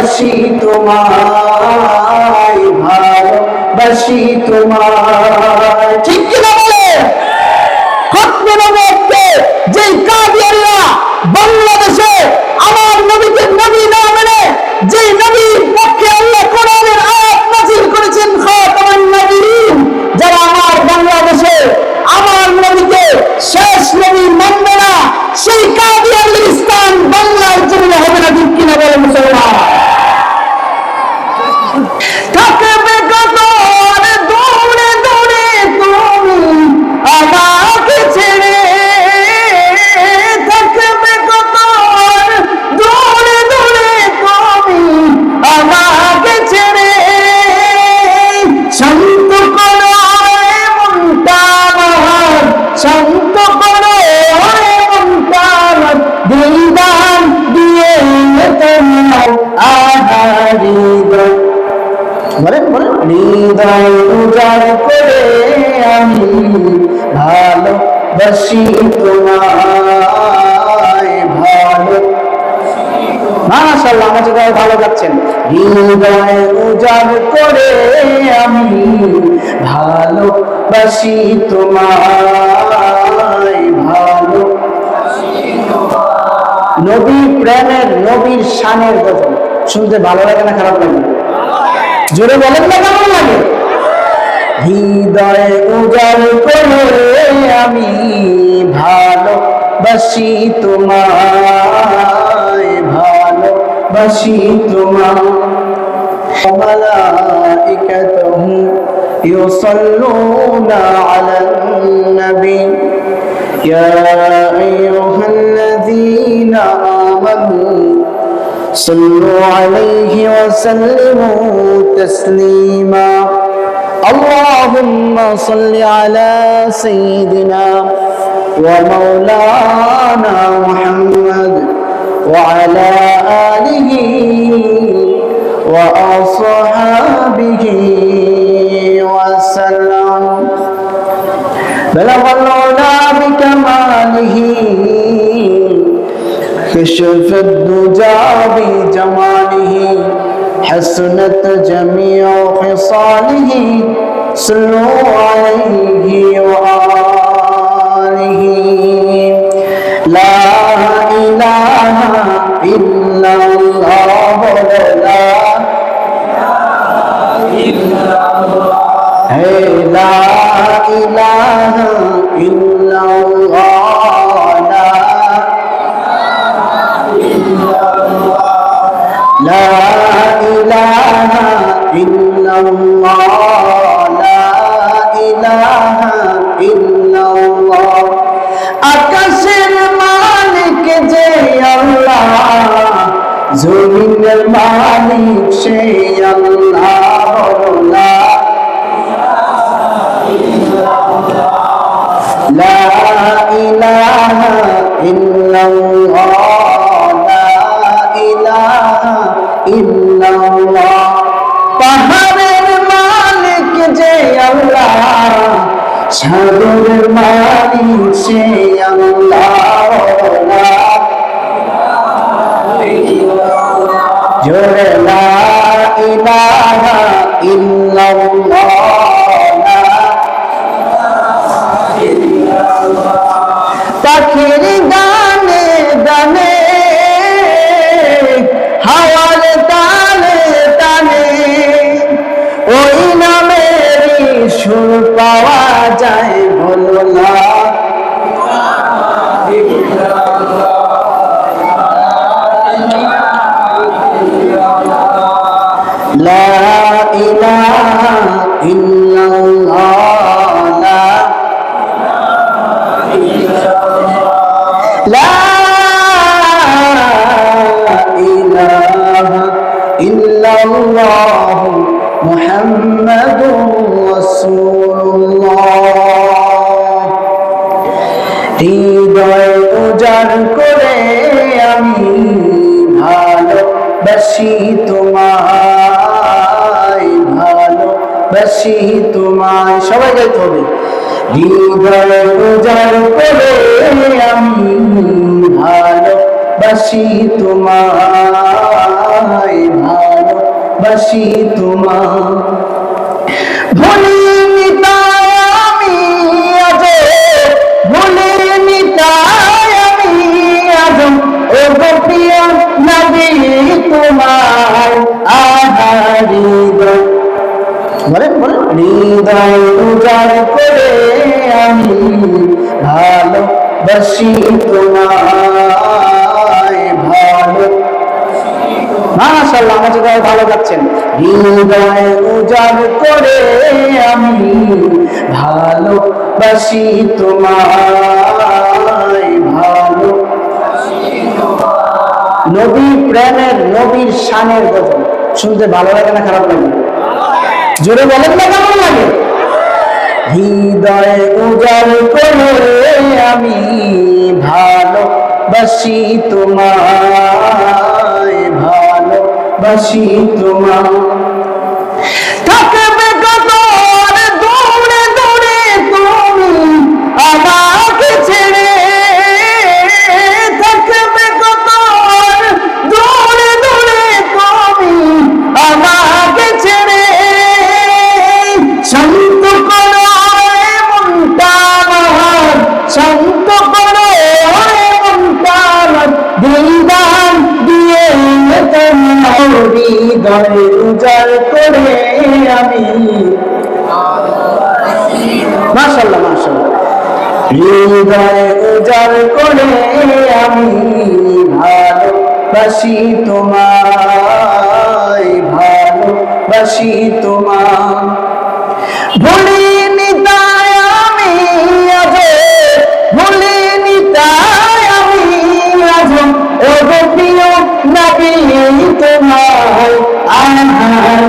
ভালোবাসি তোমায়, ভালোবাসি তোমায়। ঠিক কিনা বলে? খতমে নবুয়্বতকে যে কাদিয়ানীরা বাংলাদেশে আমার নবীকে নবী না মেনে, যে নবীর পক্ষে আল্লাহ কোরআনের আয়াত নাযিল করেছেন খাতামুন নবীয়্যিন, যারা আমার বাংলাদেশে আমার নবীকে শেষ নবী মানবে না, সেই কাদিয়ানীর স্থান বাংলার জমিনে হবে না। ঠিক কিনা বলে মুসলমান? থাকবে কত দৌড়ে দৌড়ে তুমি আমাকে ছেড়ে, থাকবে কত দৌড়ে দৌড়ে তুমি আমাকে ছেড়ে, শান্ত করো মনটা আমার, শান্ত করো মনটা আমার, দিলদান দিয়ে তোমার আহারি বলেন বলেন। হৃদয় উজাড় করে আমি ভালোবাসি তোমায়, ভালো মাশাআল্লাহ, আমার সাথে ভালো যাচ্ছেন। হৃদয় উজাড় করে আমি ভালোবাসি তোমায়, ভালোবাসি তোমায়। নবী প্রেমের, নবীর শানের গজল শুনতে ভালো লাগে না খারাপ লাগে? জোরে বলেন না, কেমন লাগে? হৃদয় উজাড় করে আমি ভালোবাসি তোমায়, ভালোবাসি তোমায়। মালাইকাতুহু ইউসাল্লুনা আলান নবী ইয়া আইয়ুহাল্লাযীনা আমানু صلوا عليه وسلموا تسليما اللهم صل على سيدنا ومولانا محمد وعلى آله وأصحابه وسلم بلغ العلا بكماله كشف الدجى بجماله حسنت جميع خصاله صلوا عليه وآله لا إله إلا الله لا لا إله إلا الله لا إله إلا الله لا إله إلا الله আকাশের মালিক যে আল্লাহ, জমিনের মালিক সে আল্লাহ, লা ইলাহা ইল্লাল্লাহ, ইল্লাল্লাহ। পাহাড়ের মালিক যে আল্লাহ, সাগরের মালিক সে আল্লাহ, জোরে লা ইলাহা ইল্লাল্লাহ। পাখির গানে গানে হাওয়ার তালে তালে ওই নামেরই সুর পাওয়া যায়, বলো না লা ইলাহা ইল্লাল্লাহ, লা ইলাহা ইল্লাল্লাহ মুহাম্মাদুর রাসূলুল্লাহ। হৃদয় উজাড় করে আমি ভালোবাসি তোমায়, ভালোবাসি তোমায়। সবাই গাইতে হবে। হৃদয় উজাড় করে আমি ভালোবাসি তোমায়। ভালোবাসি তোমার। ভুলিনি তাই আমি আজ, ভুলিনি তাই আমি আজ, ও গো প্রিয় নবী তোমার হৃদয়, বলেন বলেন, হৃদয় উজাড় করে আমি ভালোবাসি তোমায়, ভালো। মাশাআল্লাহ, আমার জায়গায় ভালো যাচ্ছেন। হৃদয় উজাড় করে আমি ভালোবাসি তোমায়, ভালো। নবী প্রেমের, নবীর শানের গজল শুনতে ভালো লাগে না খারাপ লাগে? জোরে বলেন না, কেমন লাগে? হৃদয় উজাড় করে আমি ভালোবাসি তোমায়, ভালোবাসি তোমায়। থাকবে কত দূরে দূরে তুমি আমাকে ছেড়ে, থাকবে কত দূরে দূরে তুমি আমাকে ছেড়ে। শান্ত করো মনটা আমার, শান্ত করো মনটা আমার, দিলদান দিয়ে তোমার হৃদয় উজাড় করে আমি। মাশাআল্লাহ মাশাআল্লাহ, হৃদয় উজাড় করে আমি ভালোবাসি তোমায়, ভালোবাসি তোমায়। ভুলিনি তাই আমি আজ, ভুলিনি তাই আমি আজ, ও গো প্রিয় নবী তোমার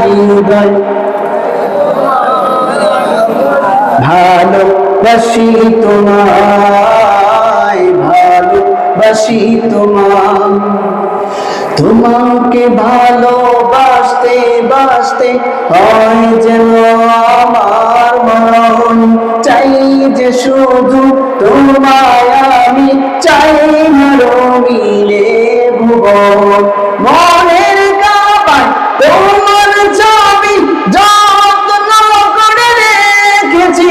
হৃদয় ভালোবাসি তোমায়, ভালোবাসি তোমায়। তোমাকে ভালোবাসতে বাসতে হয় যেন আমার মরণ, চাই যে শুধু তোমায় আমি, চাই না রঙিনে ভুবন। মনের কাবায় তোমার ছবি যত্ন করে রেখেছি,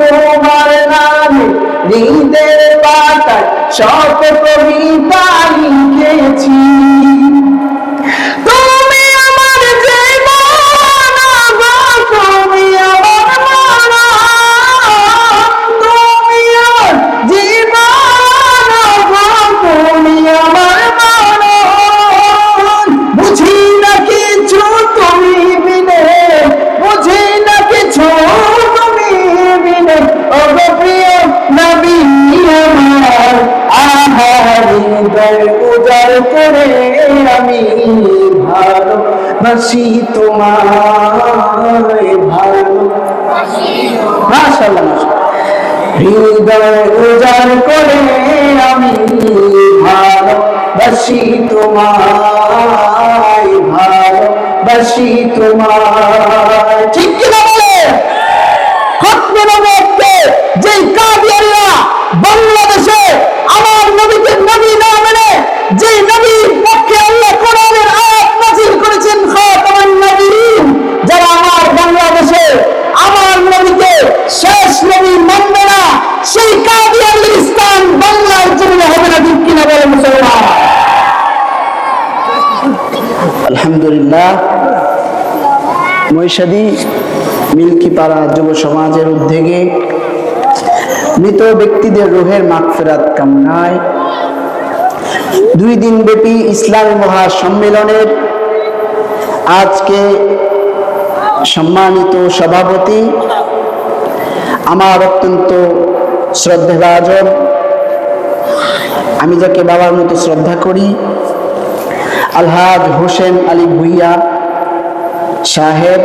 তোমার নামে হৃদের পাতায় শত কবিতা লিখেছি। তুমি আমার জীবন, তুমি আমার মরণ, তুমি আমার জীবন, তুমি আমার মরণ। বুঝি না কিছু তুমি বিনে, বুঝি না কিছু তুমি বিনে, ও গো প্রিয় নবী আমার হৃদয় উজাড় করে আমি ভালোবাসি তোমায়, ভালোবাসি। মাশাআল্লাহ মাশাআল্লাহ, হৃদয় উজাড় করে আমি ভালোবাসি তোমায়, ভালোবাসি তোমায়। ঠিক কিনা বলে? খতমে নবুয়্যতকে যে কাদিয়ানীরা বাংলাদেশে আমার নবীকে নবী না মেনে, যে নবীর পক্ষে আল্লাহ কোরআনের আয়াত নাযিল করেছেন, খাতামুন নবীয়্যিন, যারা আমার বাংলাদেশে আমার নবীকে শেষ নবী মানবে না, সেই কাদিয়ানীর স্থান বাংলার জমিনে হবে না। ঠিক কিনা বলে মুসলমান? আলহামদুলিল্লাহ, মহিষাদী মিল্কিপাড়া যুব সমাজের উদ্যোগে মৃত ব্যক্তিদের রূহের মাগফিরাত কামনায় 2 দিন ব্যাপী ইসলামী মহাসম্মেলনের আজকে সম্মানিত সভাপতি, আমার অত্যন্ত শ্রদ্ধাভাজন, আমি যাকে বাবার মতো শ্রদ্ধা করি, আলহাজ হোসেন আলী ভুইয়া সাহেব।